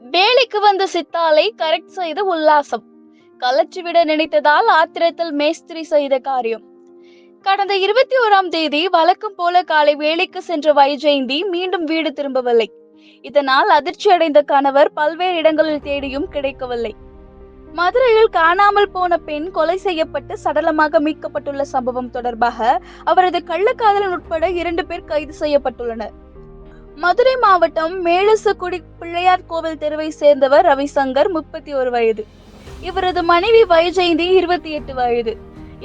வேலைக்கு வந்த சித்தாளை கரெக்ட் செய்த உல்லாசம். கலற்றிவிட நினைத்ததால் ஆத்திரத்தில் மேஸ்திரி செய்த காரியம். கடந்த 21ஆம் தேதி வழக்கம் போல காலை வேலைக்கு சென்ற வைஜெயந்தி மீண்டும் வீடு திரும்பவில்லை. இதனால் அதிர்ச்சியடைந்த கணவர் பல்வேறு இடங்களில் தேடியும் கிடைக்கவில்லை. மதுரையில் காணாமல் போன பெண் கொலை செய்யப்பட்டு சடலமாக மீட்கப்பட்டுள்ள சம்பவம் தொடர்பாக அவரது கள்ளக்காதலன் உட்பட 2 பேர் கைது செய்யப்பட்டுள்ளனர். மதுரை மாவட்டம் மேலசுகுடி பிள்ளையார் கோவில் தெருவை சேர்ந்தவர் ரவிசங்கர், 31 வயது. இவரது மனைவி வைஜெயந்தி, 28 வயது.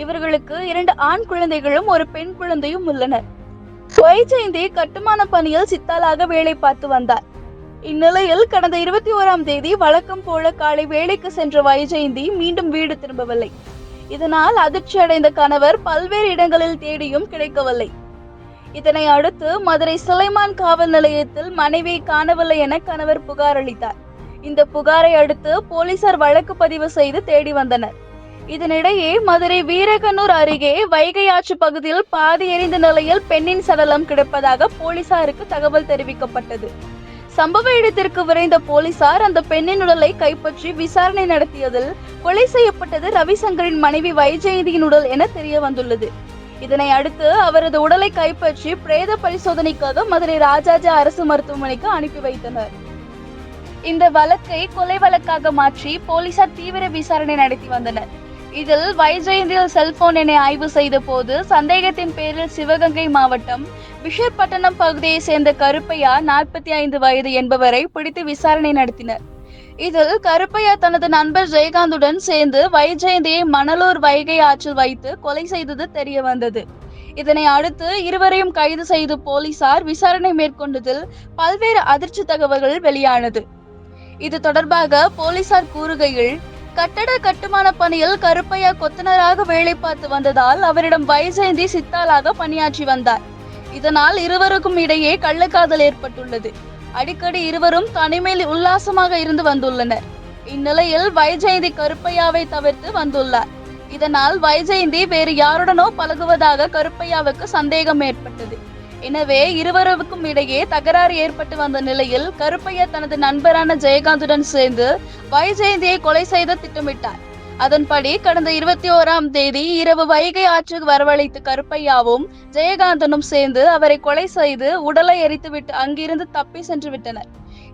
இவர்களுக்கு 2 ஆண் குழந்தைகளும் ஒரு பெண் குழந்தையும் உள்ளனர். வைஜெயந்தி கட்டுமான பணியில் சித்தாளாக வேலை பார்த்து வந்தார். இந்நிலையில் கடந்த 21ஆம் தேதி வழக்கம் போல காலை வேலைக்கு சென்ற வைஜெயந்தி மீண்டும் வீடு திரும்பவில்லை. இதனால் அதிர்ச்சி அடைந்த கணவர் பல்வேறு இடங்களில் தேடியும் கிடைக்கவில்லை. இதனை அடுத்து மதுரை சுலைமான் காவல் நிலையத்தில் மனைவியை காணவில்லை என கணவர் புகார் அளித்தார். இந்த புகாரை அடுத்து போலீசார் வழக்கு பதிவு செய்து தேடி வந்தனர். இதனிடையே மதுரை வீரகனூர் அருகே வைகை ஆற்று பகுதியில் பாதி எரிந்த நிலையில் பெண்ணின் சடலம் கிடப்பதாக போலீசாருக்கு தகவல் தெரிவிக்கப்பட்டது. சம்பவ இடத்திற்கு விரைந்த போலீசார் அந்த பெண்ணின் உடலை கைப்பற்றி விசாரணை நடத்தியதில் கொலை செய்யப்பட்டது ரவிசங்கரின் மனைவி வைஜெயந்தியின் உடல் என தெரிய வந்துள்ளது. இதனை அடுத்து அவரது உடலை கைப்பற்றி பிரேத பரிசோதனைக்காக மதுரை ராஜாஜி அரசு மருத்துவமனைக்கு அனுப்பி வைத்தனர். இந்த வழக்கை கொலை வழக்காக மாற்றி போலீசார் தீவிர விசாரணை நடத்தி வந்தனர். இதில் வைஜெயந்தியின் செல்போன் எண்ணை ஆய்வு செய்த போது சந்தேகத்தின் பேரில் சிவகங்கை மாவட்டம் விஷர்பட்டணம் பகுதியை சேர்ந்த கருப்பையா, 45 வயது என்பவரை பிடித்து விசாரணை நடத்தினர். இதில் கருப்பையா தனது நண்பர் ஜெயகாந்துடன் சேர்ந்து வைஜெயந்தியை மணலூர் வைகை ஆற்றில் வைத்து கொலை செய்தது தெரிய வந்தது. இதனை அடுத்து இருவரையும் கைது செய்து போலீசார் விசாரணை மேற்கொண்டதில் பல்வேறு அதிர்ச்சி தகவல்கள் வெளியானது. இது தொடர்பாக போலீசார் கூறுகையில், கட்டுமான பணியில் கருப்பையா கொத்தனராக வேலை பார்த்து வந்ததால் அவரிடம் வைஜெயந்தி சித்தாளாக பணியாற்றி வந்தார். இதனால் இருவருக்கும் இடையே கள்ளக்காதல் ஏற்பட்டுள்ளது. அடிக்கடி இருவரும் தனிமையில் உல்லாசமாக இருந்து வந்துள்ளனர். இந்நிலையில் வைஜெயந்தி கருப்பையாவை தவிர்த்து வந்துள்ளார். இதனால் வைஜெயந்தி வேறு யாருடனோ பழகுவதாக கருப்பையாவுக்கு சந்தேகம் ஏற்பட்டது. எனவே இருவருக்கும் இடையே தகராறு ஏற்பட்டு வந்த நிலையில் கருப்பையா தனது நண்பரான ஜெயகாந்துடன் சேர்ந்து வைஜெயந்தியை கொலை செய்த திட்டமிட்டார். அதன்படி கடந்த 21ஆம் தேதி இரவு வைகை ஆற்றுக்கு வரவழைத்து கருப்பையாவும் ஜெயகாந்தனும் சேர்ந்து அவரை கொலை செய்து உடலை எரித்துவிட்டு அங்கிருந்து தப்பி சென்று விட்டனர்.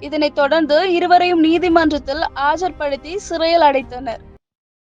இதனைத் தொடர்ந்து இருவரையும் நீதிமன்றத்தில் ஆஜர்படுத்தி சிறையில் அடைத்தனர்.